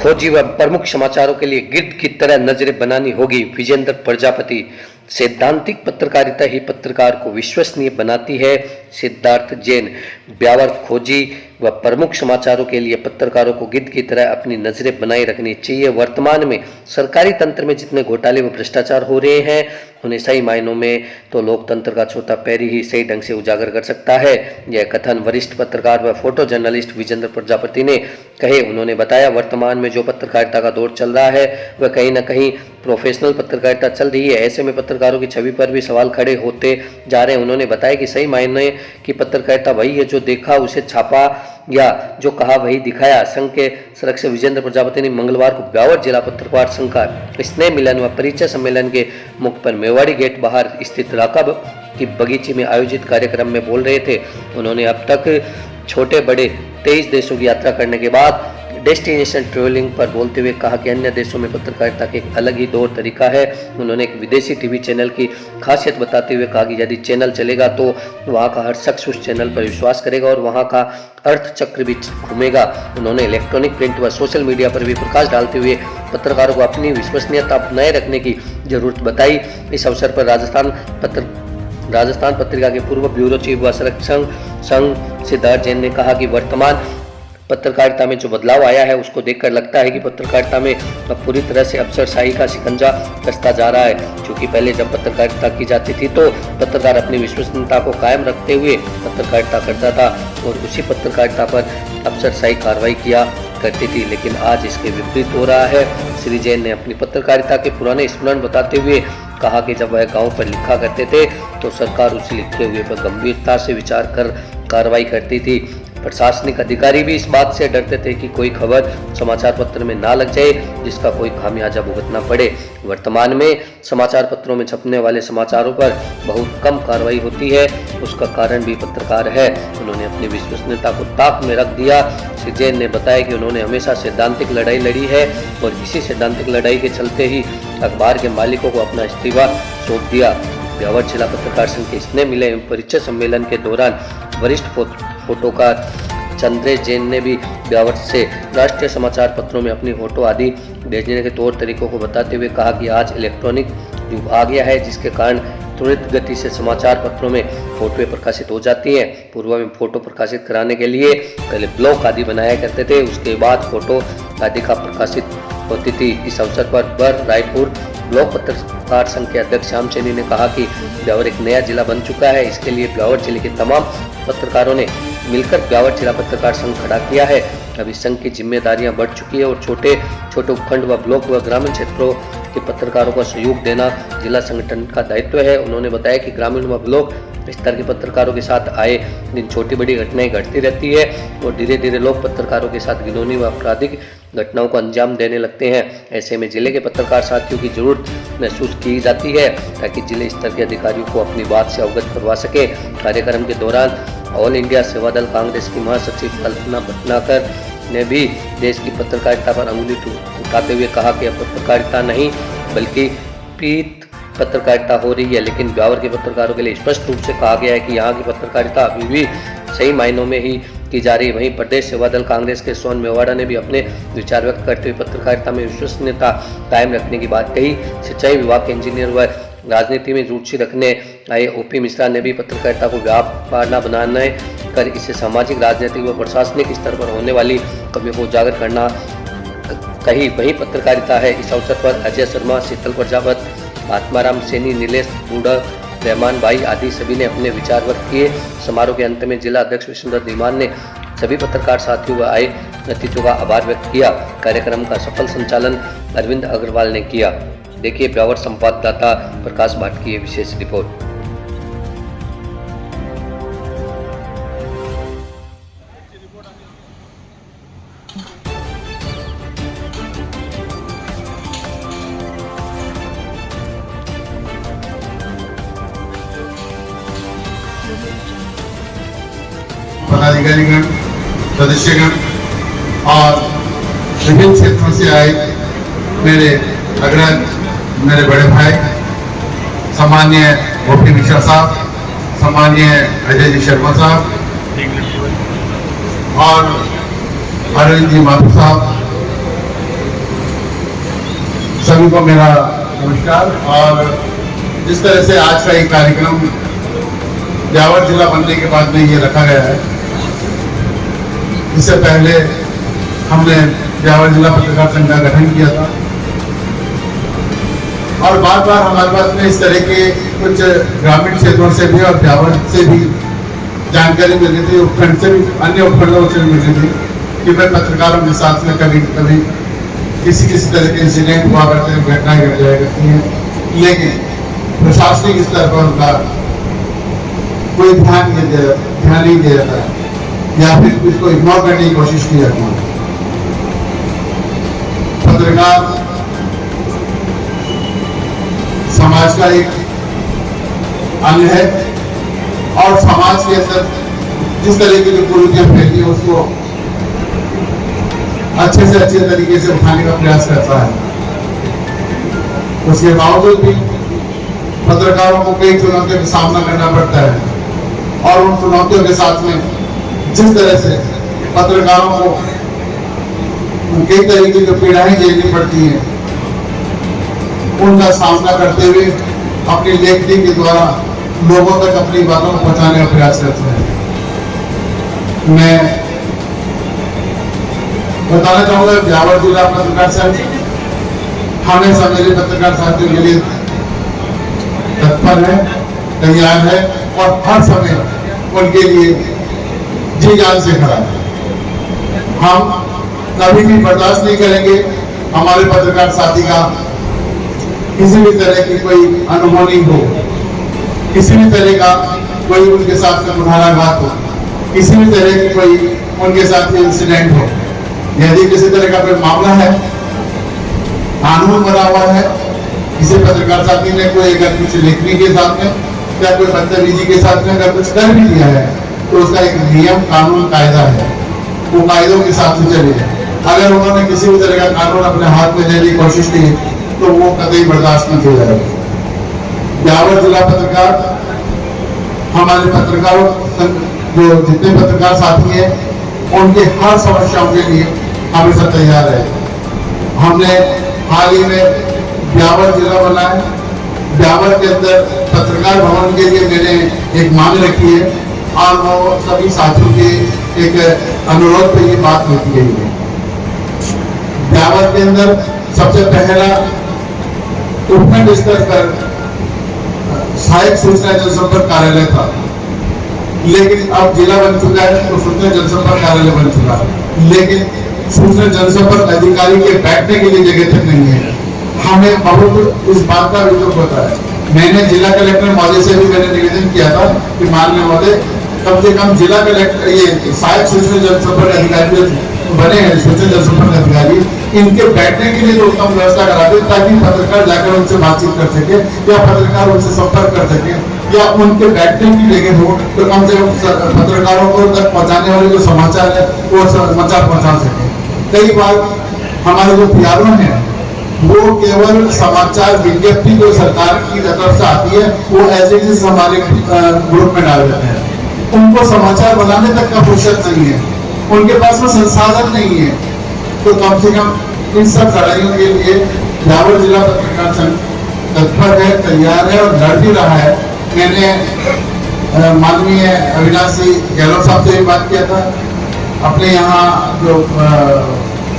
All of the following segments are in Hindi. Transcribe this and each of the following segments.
खोजी व प्रमुख समाचारों के लिए गिद्ध की तरह नजरें बनानी होगी। विजेंद्र प्रजापति। सैद्धांतिक पत्रकारिता ही पत्रकार को विश्वसनीय बनाती है। सिद्धार्थ जैन। ब्यावर खोजी व प्रमुख समाचारों के लिए पत्रकारों को गिद्ध की तरह अपनी नजरें बनाए रखनी चाहिए। वर्तमान में सरकारी तंत्र में जितने घोटाले व भ्रष्टाचार हो रहे हैं उन्हें सही मायनों में तो लोकतंत्र का छोटा पैरी ही सही ढंग से उजागर कर सकता है। यह कथन वरिष्ठ पत्रकार व फोटो जर्नलिस्ट विजेंद्र प्रजापति ने कहे। उन्होंने बताया, वर्तमान में जो पत्रकारिता का दौर चल रहा है वह कहीं न कहीं प्रोफेशनल पत्रकारिता चल रही है। ऐसे में पत्रकारों की छवि पर भी सवाल खड़े होते जा रहे हैं। उन्होंने बताया कि सही मायने की पत्रकारिता वही है जो देखा उसे छापा या जो कहा वही दिखाया। संघ के सदस्य विजेंद्र प्रजापति ने मंगलवार को ब्यावर जिला पत्रकार संघ का स्नेह मिलन व परिचय सम्मेलन के मुख्य पर मेवाड़ी गेट बाहर स्थित राकाब की बगीचे में आयोजित कार्यक्रम में बोल रहे थे। उन्होंने अब तक छोटे बड़े 23 देशों की यात्रा करने के बाद डेस्टिनेशन ट्रेवलिंग पर बोलते हुए कहा कि अन्य देशों में पत्रकारिता का एक अलग ही दौर तरीका है। उन्होंने एक विदेशी टीवी चैनल की खासियत बताते हुए कहा कि यदि चैनल चलेगा तो वहां का हर शख्स उस चैनल पर विश्वास करेगा और वहां का अर्थ चक्र भी घूमेगा। उन्होंने इलेक्ट्रॉनिक, प्रिंट व सोशल मीडिया पर भी प्रकाश डालते हुए पत्रकारों को अपनी विश्वसनीयता बनाए रखने की जरूरत बताई। इस अवसर पर राजस्थान पत्रिका के पूर्व ब्यूरो चीफ व संरक्षण संघ सिद्धार्थ जैन ने कहा कि वर्तमान पत्रकारिता में जो बदलाव आया है उसको देखकर लगता है कि पत्रकारिता में अब पूरी तरह से अफसरशाही का शिकंजा कसता जा रहा है। क्योंकि पहले जब पत्रकारिता की जाती थी तो पत्रकार अपनी विश्वसनीयता को कायम रखते हुए पत्रकारिता करता था और उसी पत्रकारिता पर अफसरशाही कार्रवाई किया करती थी, लेकिन आज इसके विपरीत हो रहा है। श्री जैन ने अपनी पत्रकारिता के पुराने स्मरण बताते हुए कहा कि जब वह गांव पर लिखा करते थे तो सरकार उसे लिखते हुए पर गंभीरता से विचार कर कार्रवाई करती थी। प्रशासनिक अधिकारी भी इस बात से डरते थे कि कोई खबर समाचार पत्र में ना लग जाए जिसका कोई खामियाजा भुगतना पड़े। वर्तमान में समाचार पत्रों में छपने वाले समाचारों पर बहुत कम कार्रवाई होती है। उसका कारण भी पत्रकार है। उन्होंने अपनी विश्वसनीयता को ताक में रख दिया। श्री जैन ने बताया कि उन्होंने हमेशा सैद्धांतिक लड़ाई लड़ी है और इसी सैद्धांतिक लड़ाई के चलते ही अखबार के मालिकों को अपना इस्तीफा सौंप दिया। ब्यावर जिला पत्रकार संघ के स्नेह मिलन परिचय सम्मेलन के दौरान वरिष्ठ फोटोकार चंद्रेश जैन ने भी ब्यावर से राष्ट्रीय समाचार पत्रों में अपनी फोटो आदि भेजने के तौर तरीकों को बताते हुए कहा कि आज इलेक्ट्रॉनिक युग आ गया है जिसके कारण त्वरित गति से समाचार पत्रों में फोटोएं प्रकाशित हो जाती हैं। पूर्व में फोटो प्रकाशित कराने के लिए पहले ब्लॉग आदि बनाया करते थे, उसके बाद फोटो आदि का प्रकाशित होती थी। इस अवसर पर रायपुर ब्लॉक पत्रकार संघ के अध्यक्ष श्याम चैनी ने कहा कि ब्यावर एक नया जिला बन चुका है। इसके लिए ब्यावर जिले के तमाम पत्रकारों ने मिलकर ब्यावर जिला पत्रकार संघ खड़ा किया है। अब इस संघ की जिम्मेदारियां बढ़ चुकी है और छोटे छोटे उपखंड व ब्लॉक व ग्रामीण क्षेत्रों के पत्रकारों को सहयोग देना जिला संगठन का दायित्व है। उन्होंने बताया कि ग्रामीण व ब्लॉक स्तर के पत्रकारों के साथ आए दिन छोटी बड़ी घटनाएं घटती रहती है और धीरे धीरे लोग पत्रकारों के साथ घिनौनी व आपराधिक घटनाओं को अंजाम देने लगते हैं। ऐसे में जिले के पत्रकार साथियों की जरूरत महसूस की जाती है ताकि जिले स्तर के अधिकारियों को अपनी बात से अवगत करवा सके। कार्यक्रम के दौरान ऑल इंडिया सेवादल कांग्रेस की महासचिव कल्पना भटनागर ने भी देश की पत्रकारिता पर अंगुली उठाते हुए कहा कि अब पत्रकारिता नहीं बल्कि पीत पत्रकारिता हो रही है। लेकिन ब्यावर के पत्रकारों के लिए स्पष्ट रूप से कहा गया है कि यहाँ की पत्रकारिता अभी भी सही मायनों में ही की जा रही है। वहीं प्रदेश सेवादल कांग्रेस के सोन मेवाड़ा ने भी अपने विचार व्यक्त करते हुए पत्रकारिता में विश्वसनीयता कायम रखने की बात कही। सिंचाई विभाग के इंजीनियर व राजनीति में रुचि रखने आए ओपी मिश्रा ने भी पत्रकारिता को व्यापार न बनाने कर इसे सामाजिक, राजनीतिक व प्रशासनिक स्तर पर होने वाली कमियों को उजागर करना कही। वही पत्रकारिता है। इस अवसर पर अजय शर्मा, शीतल प्रजापत, आत्माराम सैनी, नीलेश बूढ़ा, रहमान भाई आदि सभी ने अपने विचार व्यक्त किए। समारोह के अंत में जिला अध्यक्ष विष्णुदत्त धीमान ने सभी पत्रकार साथियों व आए अतिथियों का आभार व्यक्त किया। कार्यक्रम का सफल संचालन अरविंद अग्रवाल ने किया। देखिए ब्यावर संवाददाता प्रकाश भाट की विशेष रिपोर्ट। पदाधिकारीगण, सदस्यगण और विभिन्न क्षेत्रों से आए मेरे अग्रज, मेरे बड़े भाई, सम्माननीय ओपी मिश्रा साहब, सम्माननीय अजय जी शर्मा साहब और अरविंद जी माथुर साहब, सभी को मेरा नमस्कार। और जिस तरह से आज का ये कार्यक्रम ब्यावर जिला बनने के बाद में ये रखा गया है, इससे पहले हमने ब्यावर जिला पत्रकार संघ का गठन किया था और बार बार हमारे पास में इस तरह के कुछ ग्रामीण क्षेत्रों से भी और ब्यावर से भी जानकारी मिल रही थी, उपखंड से भी, अन्य उपखंडों से भी मिल रही थी कि भाई पत्रकारों के साथ में कभी कभी किसी तरह के इंसिडेंट हुआ करते हैं, घटनाएं घट जाया करती हैं, लेकिन प्रशासनिक स्तर पर उनका कोई ध्यान नहीं दिया जाता है या फिर इसको इग्नोर करने की कोशिश की जाती है। पत्रकार समाज का एक अंग है और समाज के अंदर जिस तरह की जो कुरीतियां फैली है उसको अच्छे से अच्छे तरीके से उठाने का प्रयास करता है। उसके बावजूद भी पत्रकारों को कई चुनौतियों का सामना करना पड़ता है और उन चुनौतियों के साथ में जिस तरह से पत्रकारों को कई तरह की जो पीड़ाएं झेलनी पड़ती हैं उनका सामना करते हुए अपनी लेखनी के द्वारा लोगों तक अपनी बातों को पहुंचाने का प्रयास करते हैं। मैं बताना चाहूंगा ब्यावर जिला पत्रकार संघ हमेशा मेरे पत्रकार साथियों के लिए तत्पर है, तैयार है और हर समय उनके लिए जी जान से खड़ा है। हम कभी भी बर्दाश्त नहीं करेंगे हमारे पत्रकार साथी का किसी भी तरह की कोई अनहोनी हो, किसी भी तरह का कोई उनके साथ में मुठाराघात हो, किसी भी तरह की कोई उनके साथ में इंसिडेंट हो। यदि किसी तरह का कोई मामला है, कानून बना हुआ है, किसी पत्रकार साथी ने कोई अगर कुछ लेखनी के साथ में या कोई बदतमीजी के साथ में अगर कुछ कर भी दिया है तो उसका एक नियम, कानून, कायदा है, वो कायदों के साथ में चले। अगर उन्होंने किसी भी तरह का कानून अपने हाथ में लेने की कोशिश की तो वो कतई बर्दाश्त नहीं किया जाएगा। ब्यावर जिला पत्रकार हमारे पत्रकारों जो जितने पत्रकार साथी हैं उनके हर समस्याओं के लिए हमेशा तैयार है। हमने हाल ही में ब्यावर जिला बनाया, ब्यावर के अंदर पत्रकार भवन के लिए मैंने एक मांग रखी है और वो सभी साथियों के एक अनुरोध पे ये बात होती गई है। ब्यावर के अंदर सबसे पहला उपखंड स्तर पर सहायक सूचना जनसंपर्क कार्यालय था, लेकिन अब जिला बन चुका है तो सूचना जनसंपर्क कार्यालय बन चुका है, लेकिन सूचना जनसंपर्क अधिकारी के बैठने के लिए जगह तक नहीं है। हमें बहुत इस बात का भी दुख होता है। मैंने जिला कलेक्टर महोदय से भी मैंने निवेदन किया था कि माननीय महोदय कम से कम जिला कलेक्टर ये सहायक सूचना जनसंपर्क अधिकारी जो बने हैं, सूचना जनसंपर्क अधिकारी, इनके बैठने के लिए तो उत्तम व्यवस्था करा दे ताकि पत्रकार जाकर उनसे बातचीत कर सके या पत्रकार उनसे संपर्क कर सके या उनके बैठने की जगह हो तो कम से कम पत्रकारों को तक पहुंचाने वाले जो समाचार है वो समाचार पहुंचा सके। कई बार हमारे जो पीआरओ हैं वो केवल समाचार विज्ञप्ति जो सरकार की तरफ से आती है वो एज इट इज हमारे ग्रुप में डाल देते हैं। उनको समाचार बनाने तक का फुर्सत नहीं है, उनके पास में संसाधन नहीं है। तो कम से कम इन सब लड़ाइयों के लिए ब्यावर जिला पत्रकार संघ तत्पर है, तैयार है और लड़ भी रहा है। मैंने माननीय अविनाश गहलोत साहब से भी बात किया था, अपने यहाँ जो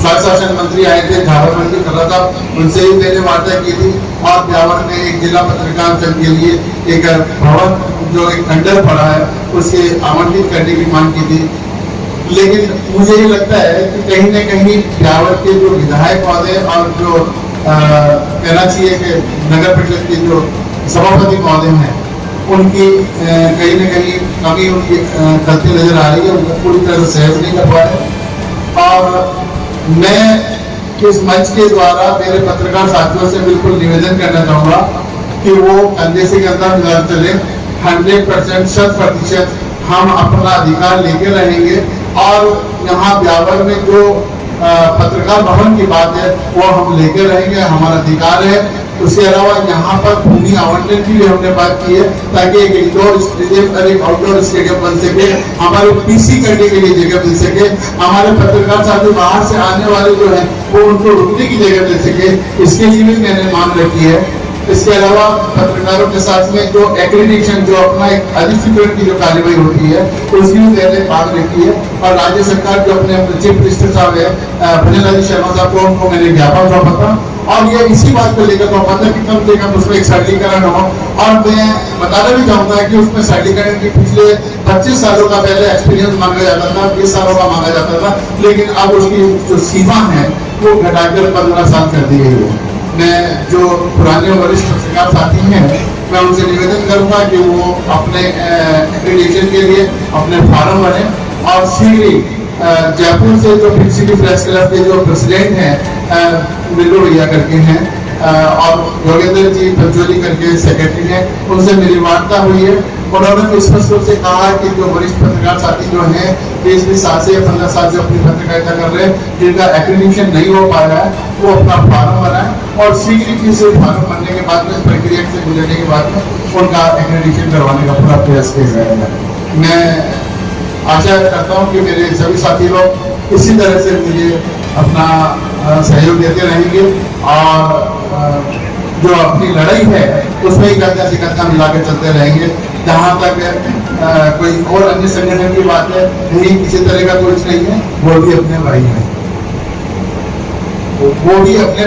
स्वशासन मंत्री आए थे झारखंड के खन्ना साहब, उनसे ही मैंने वार्ता की थी और ब्यावर में एक जिला पत्रकार संघ के लिए एक भवन जो एक खंडर पड़ा है उसे आवंटित करने की मांग की थी। लेकिन मुझे ये लगता है कि कहीं न कहीं ब्यावर के जो विधायक महोदय और जो कहना चाहिए कि नगर परिषद के जो सभापति महोदय हैं उनकी कहीं न कहीं कमी उनकी गलती नजर आ रही है, उनको पूरी तरह से सहयोग नहीं कर पा रहे। और मैं इस मंच के द्वारा मेरे पत्रकार साथियों से बिल्कुल निवेदन करना चाहूंगा कि वो कंधे से कंधा मिला चले, 100% 100% हम अपना अधिकार लेके रहेंगे। और यहाँ ब्यावर में जो पत्रकार भवन की बात है वो हम लेके रहेंगे, हमारा अधिकार है उसके अलावा यहाँ पर भूमि आवंटन की भी हमने बात की है, ताकि एक इंडोर स्टेडियम और एक आउटडोर स्टेडियम बन सके, हमारे पीसी करने के लिए जगह मिल सके, हमारे पत्रकार साथी बाहर से आने वाले जो है वो उनको रुकने की जगह मिल सके, इसके लिए भी मैंने मांग रखी है। इसके अलावा पत्रकारों के साथ में जो एक्रेडिटेशन, जो अपना एक अधिसूचना की जो कार्यवाही होती है, उसकी भी मैंने मांग रखी है। और राज्य सरकार जो अपने चीफ मिनिस्टर साहब है भजन लाल शर्मा साहब को, उनको मैंने ज्ञापन सौंपा था, और ये इसी बात को लेकर सौंपा था कि कम से कम उसमें एक सरलीकरण हो। और मैं बताना भी चाहूंगा कि उसमें सरलीकरण की पिछले 25 सालों का पहले एक्सपीरियंस मांगा जाता था, 20 सालों का मांगा जाता था, लेकिन अब उसकी जो सीमा है वो घटाकर 15 साल कर दी गई है। मैं जो पुराने वरिष्ठ पत्रकार साथी हैं, मैं उनसे निवेदन करूंगा कि वो अपने एक्रेडिटेशन के लिए अपने फार्म भरें, और शीघ्र ही जयपुर से जो प्रिंसिपल प्रेस क्लब के जो प्रेसिडेंट हैं बिल्लू भैया करके हैं, और योगेंद्र जी पंचोली करके सेक्रेटरी हैं, उनसे मेरी वार्ता हुई है। उन्होंने स्पष्ट रूप से कहा कि जो वरिष्ठ पत्रकार साथी जो हैं 20 साल से या 15 साल से अपनी पत्रकारिता कर रहे हैं, जिनका एक्रेडिटेशन नहीं हो पा रहा है, वो अपना फार्म बनाए, और शीघ्र ही से फार्म भरने के बाद में, प्रक्रिया से गुजरने के बाद में उनका एक्रेडिटेशन करवाने का पूरा प्रयास किया जाएगा। मैं आशा करता हूँ कि मेरे सभी साथी लोग इसी तरह से मुझे अपना सहयोग देते रहेंगे, और जो अपनी लड़ाई है उसमें ही कंधा से कंधा मिलाकर चलते रहेंगे। जहाँ तक कोई और अन्य संगठन की बात है, नहीं किसी तरह का कुछ नहीं है, वो भी अपने भाई हैं, वो भी अपने